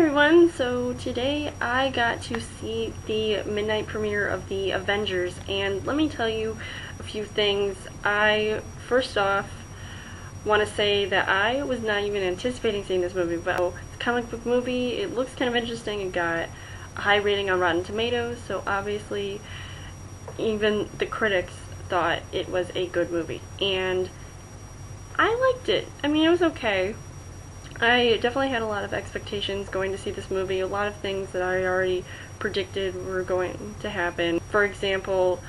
everyone, so today I got to see the midnight premiere of the Avengers, and let me tell you a few things. I first off want to say that I was not even anticipating seeing this movie, but it's a comic book movie. It looks kind of interesting. It got a high rating on Rotten Tomatoes, so obviously even the critics thought it was a good movie, and I liked it. I mean, it was okay. I definitely had a lot of expectations going to see this movie, a lot of things that I already predicted were going to happen. For example,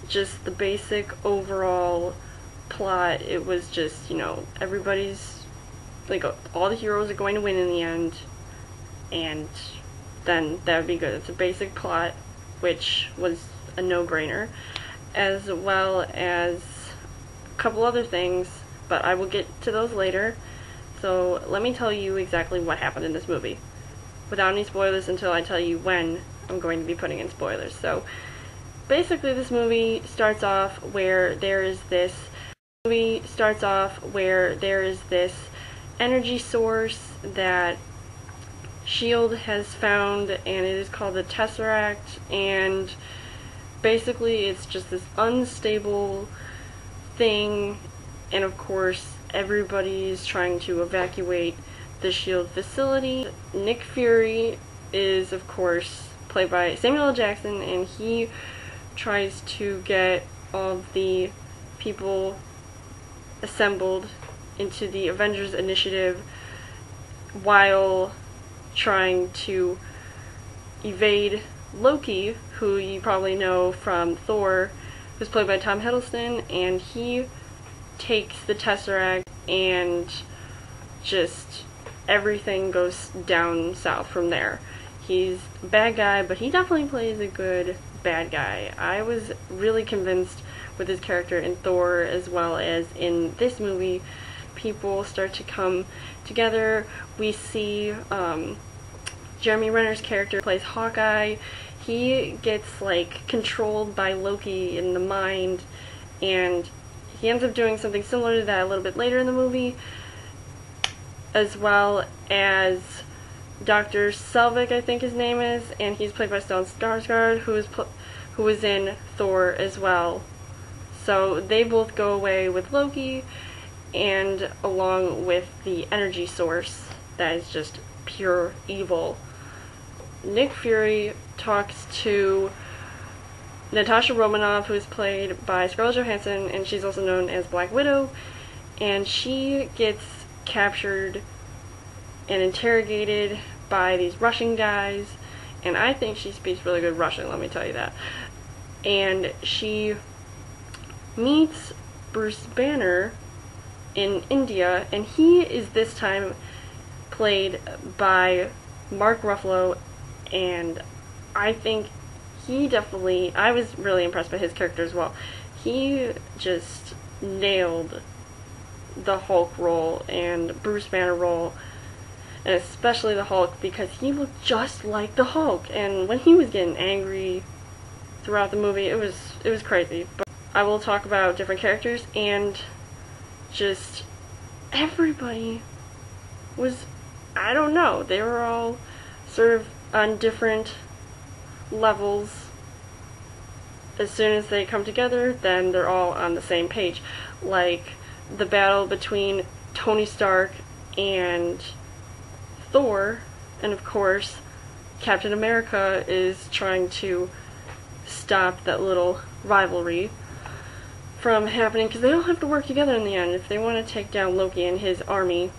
just the basic overall plot, it was just, everybody's, like, all the heroes are going to win in the end, and then that would be good. It's a basic plot, which was a no-brainer, as well as a couple other things, but I will get to those later. So let me tell you exactly what happened in this movie, without any spoilers until I tell you when I'm going to be putting in spoilers. So basically this movie starts off where there is this energy source that S.H.I.E.L.D. has found, and it is called the Tesseract, and basically it's just this unstable thing, and of course everybody's trying to evacuate the S.H.I.E.L.D. facility. Nick Fury is, of course, played by Samuel L. Jackson, and he tries to get all of the people assembled into the Avengers initiative while trying to evade Loki, who you probably know from Thor, who's played by Tom Hiddleston, and he takes the Tesseract and just everything goes down south from there. He's a bad guy, but he definitely plays a good bad guy. I was really convinced with his character in Thor as well as in this movie. People start to come together. We see Jeremy Renner's character plays Hawkeye. He gets controlled by Loki in the mind, and he ends up doing something similar to that a little bit later in the movie, as well as Dr. Selvig, I think his name is, and he's played by Stellan Skarsgård, who was in Thor as well. So they both go away with Loki, and along with the energy source that is just pure evil. Nick Fury talks to Natasha Romanoff, who is played by Scarlett Johansson, and she's also known as Black Widow, and she gets captured and interrogated by these Russian guys, and I think she speaks really good Russian, let me tell you that. And she meets Bruce Banner in India, and he is this time played by Mark Ruffalo, and I think I was really impressed by his character as well. He just nailed the Hulk role and Bruce Banner role, and especially the Hulk, because he looked just like the Hulk, and when he was getting angry throughout the movie, it was crazy. But I will talk about different characters, and just everybody was, I don't know, they were all sort of on different levels. As soon as they come together, then they're all on the same page. Like the battle between Tony Stark and Thor, and of course Captain America is trying to stop that little rivalry from happening, because they all have to work together in the end if they want to take down Loki and his army,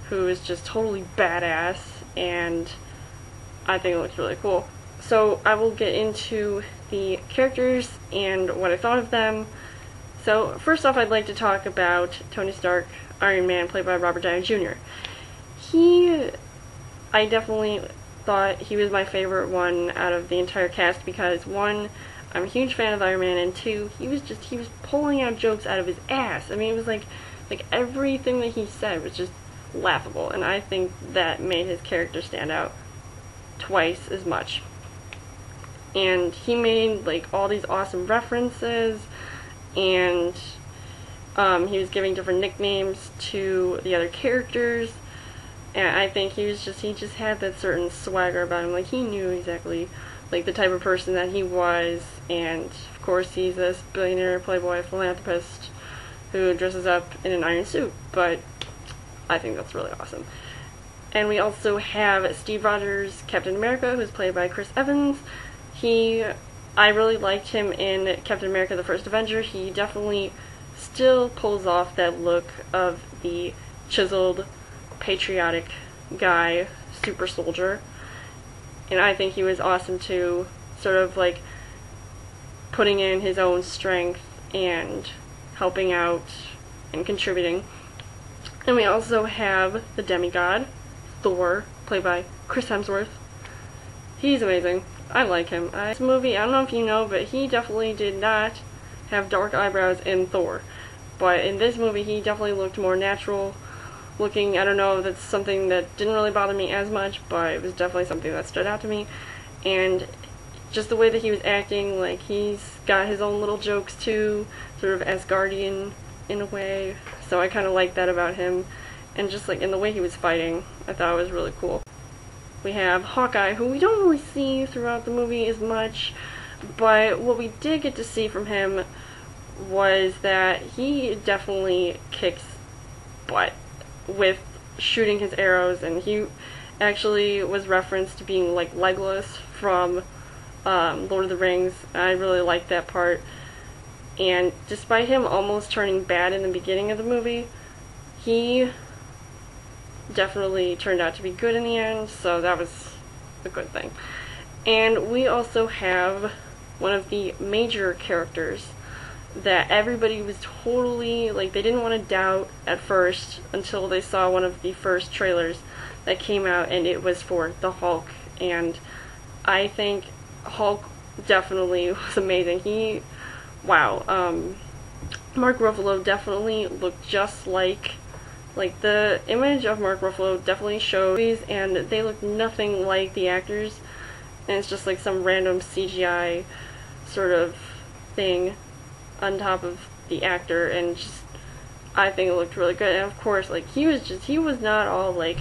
who is just totally badass, and I think it looks really cool. So I will get into the characters and what I thought of them. So first off, I'd like to talk about Tony Stark, Iron Man, played by Robert Downey Jr. I definitely thought he was my favorite one out of the entire cast, because one, I'm a huge fan of Iron Man, and two, he was pulling out jokes out of his ass. I mean, it was like everything that he said was just laughable, and I think that made his character stand out twice as much. And he made all these awesome references, and he was giving different nicknames to the other characters. And I think he just had that certain swagger about him. Like, he knew exactly, like, the type of person that he was. And, of course, he's this billionaire, playboy, philanthropist who dresses up in an iron suit. But I think that's really awesome. And we also have Steve Rogers, Captain America, who's played by Chris Evans. I really liked him in Captain America, the First Avenger. He definitely still pulls off that look of the chiseled, patriotic guy, super soldier. And I think he was awesome too, sort of like putting in his own strength and helping out and contributing. And we also have the demigod, Thor, played by Chris Hemsworth. He's amazing. I like him. This movie, I don't know if you know, but he definitely did not have dark eyebrows in Thor. But in this movie, he definitely looked more natural looking. I don't know, that's something that didn't really bother me as much, but it was definitely something that stood out to me. And just the way that he was acting, like, he's got his own little jokes too, sort of Asgardian in a way. So I kind of like that about him. And just like in the way he was fighting, I thought it was really cool. We have Hawkeye, who we don't really see throughout the movie as much, but what we did get to see from him was that he definitely kicks butt with shooting his arrows, and he actually was referenced to being like Legolas from Lord of the Rings. I really liked that part. And despite him almost turning bad in the beginning of the movie, he definitely turned out to be good in the end, so that was a good thing. And we also have one of the major characters that everybody was totally, like, they didn't want to doubt at first until they saw one of the first trailers that came out, and it was for the Hulk. And I think Hulk definitely was amazing. Mark Ruffalo definitely looked just like the image of Mark Ruffalo definitely shows, and they look nothing like the actors, and it's just like some random CGI sort of thing on top of the actor, and just, I think it looked really good. And of course, like, he was not all like,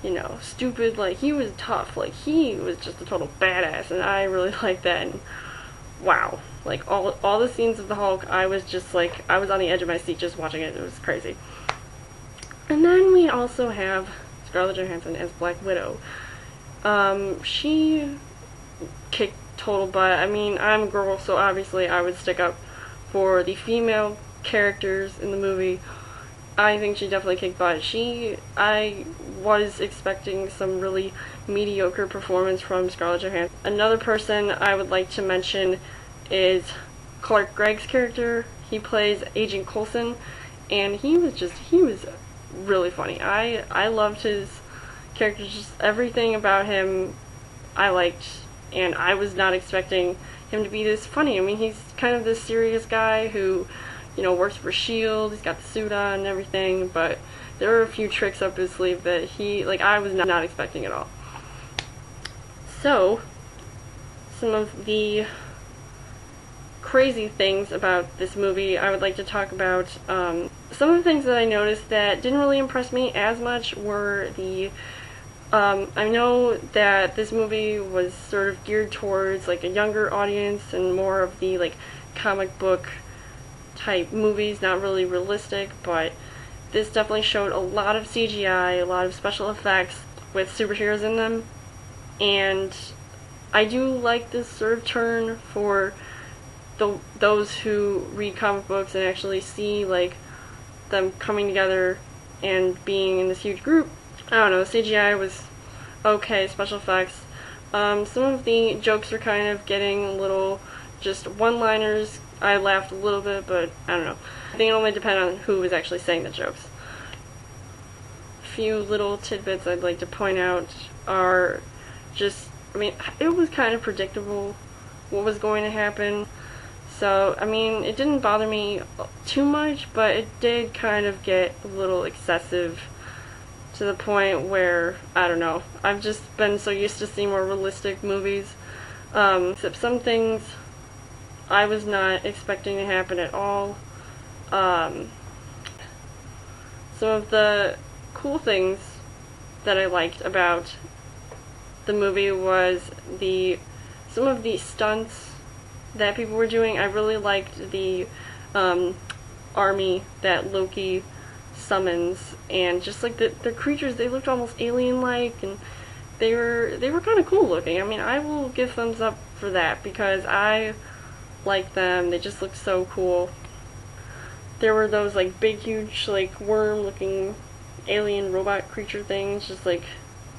you know, stupid, like, he was tough, like, he was just a total badass, and I really liked that. And wow, like, all the scenes of the Hulk, I was just like, I was on the edge of my seat just watching it. It was crazy. And then we also have Scarlett Johansson as Black Widow. She kicked total butt. I mean, I'm a girl, so obviously I would stick up for the female characters in the movie. I think she definitely kicked butt. I was expecting some really mediocre performance from Scarlett Johansson. Another person I would like to mention is Clark Gregg's character. He plays Agent Coulson, and he was really funny. I loved his character, just everything about him I liked, and I was not expecting him to be this funny. I mean, he's kind of this serious guy who, you know, works for S.H.I.E.L.D., he's got the suit on and everything, but there were a few tricks up his sleeve that I was not expecting at all. So, some of the crazy things about this movie, I would like to talk about. Some of the things that I noticed that didn't really impress me as much were I know that this movie was sort of geared towards like a younger audience and more of the like comic book type movies, not really realistic, but this definitely showed a lot of CGI, a lot of special effects with superheroes in them, and I do like this sort of turn for those who read comic books and actually see like them coming together and being in this huge group. I don't know, the CGI was okay, special effects. Some of the jokes were kind of getting a little just one-liners. I laughed a little bit, but I don't know. I think it only depended on who was actually saying the jokes. A few little tidbits I'd like to point out are just, I mean, it was kind of predictable what was going to happen. So, I mean, it didn't bother me too much, but it did kind of get a little excessive to the point where, I don't know, I've just been so used to seeing more realistic movies, except some things I was not expecting to happen at all. Some of the cool things that I liked about the movie was some of the stunts that people were doing. I really liked the army that Loki summons, and just like the creatures, they looked almost alien-like, and they were kind of cool looking. I mean, I will give thumbs up for that because I like them. They just look so cool. There were those like big, huge, like worm-looking alien robot creature things just like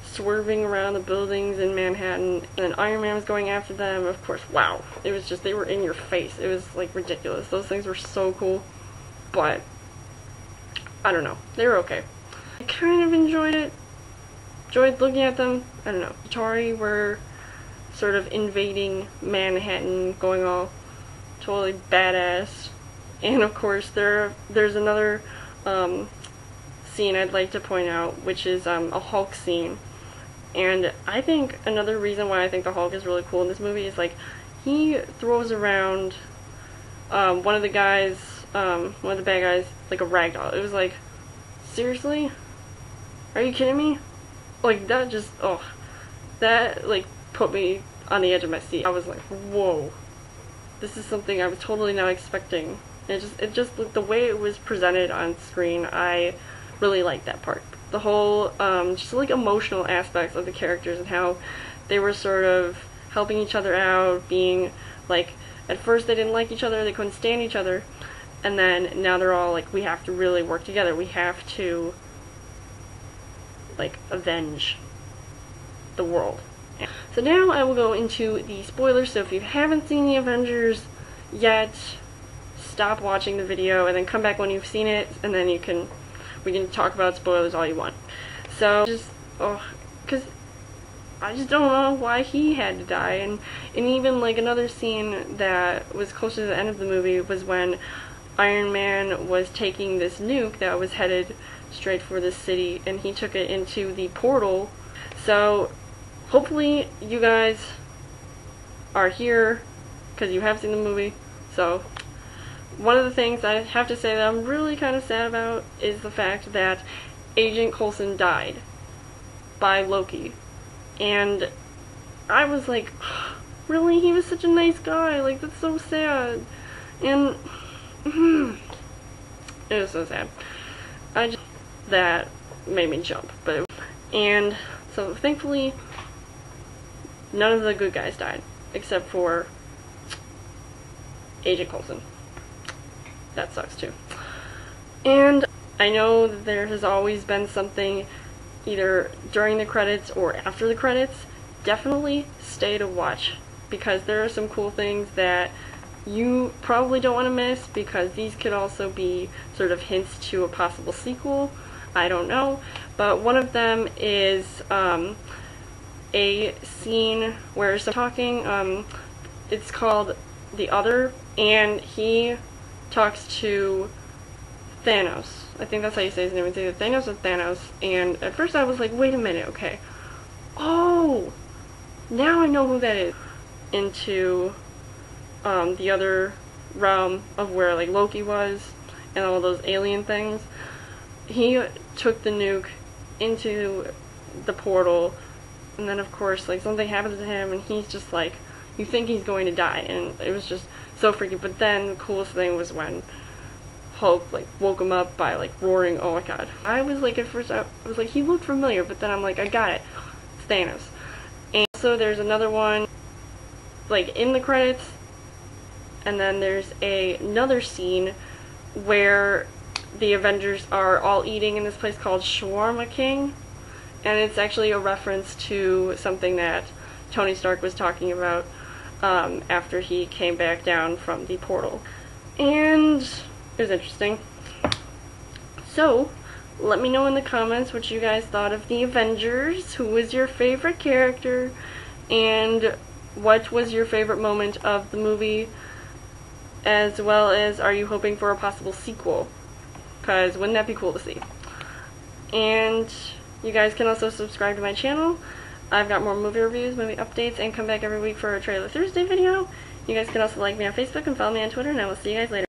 swerving around the buildings in Manhattan, and then Iron Man was going after them. Of course, wow, it was just, they were in your face. It was like ridiculous. Those things were so cool, but I don't know, they were okay. I kind of enjoyed looking at them. I don't know. Atari were sort of invading Manhattan, going all totally badass. And of course, there's another scene I'd like to point out, which is a Hulk scene. And I think another reason why I think the Hulk is really cool in this movie is, like, he throws around one of the bad guys, like a rag doll. It was like, seriously? Are you kidding me? Like, that just, that, like, put me on the edge of my seat. I was like, whoa. This is something I was totally not expecting. It just looked, the way it was presented on screen, I really liked that part. The whole, just like emotional aspects of the characters and how they were sort of helping each other out, being like, at first they didn't like each other, they couldn't stand each other, and then now they're all like, we have to really work together, we have to, like, avenge the world. So now I will go into the spoilers, so if you haven't seen the Avengers yet, stop watching the video and then come back when you've seen it, and then we can talk about spoilers all you want. So because I just don't know why he had to die, and even like another scene that was closer to the end of the movie was when Iron Man was taking this nuke that was headed straight for this city, and he took it into the portal. So hopefully you guys are here because you have seen the movie. So one of the things I have to say that I'm really kind of sad about is the fact that Agent Coulson died by Loki. And I was like, really? He was such a nice guy. Like, that's so sad. And it was so sad. That made me jump. And so thankfully none of the good guys died except for Agent Coulson. That sucks too. And I know that there has always been something either during the credits or after the credits. Definitely stay to watch, because there are some cool things that you probably don't want to miss, because these could also be sort of hints to a possible sequel. I don't know. But one of them is a scene where someone's talking, it's called The Other, and he talks to Thanos. I think that's how you say his name. It's either Thanos or Thanos. And at first I was like, wait a minute, okay. Oh! Now I know who that is. Into the other realm of where like Loki was and all those alien things. He took the nuke into the portal, and then of course like something happens to him and he's just like, you think he's going to die, and it was just so freaky. But then the coolest thing was when Hulk like woke him up by like roaring. Oh my god. I was like, at first I was like, he looked familiar, but then I'm like, I got it. It's Thanos. And so there's another one like in the credits, and then there's another scene where the Avengers are all eating in this place called Shawarma King, and it's actually a reference to something that Tony Stark was talking about after he came back down from the portal. And it was interesting. So, let me know in the comments what you guys thought of the Avengers, who was your favorite character, and what was your favorite moment of the movie, as well as are you hoping for a possible sequel, because wouldn't that be cool to see. And you guys can also subscribe to my channel. I've got more movie reviews, movie updates, and come back every week for a Trailer Thursday video. You guys can also like me on Facebook and follow me on Twitter, and I will see you guys later.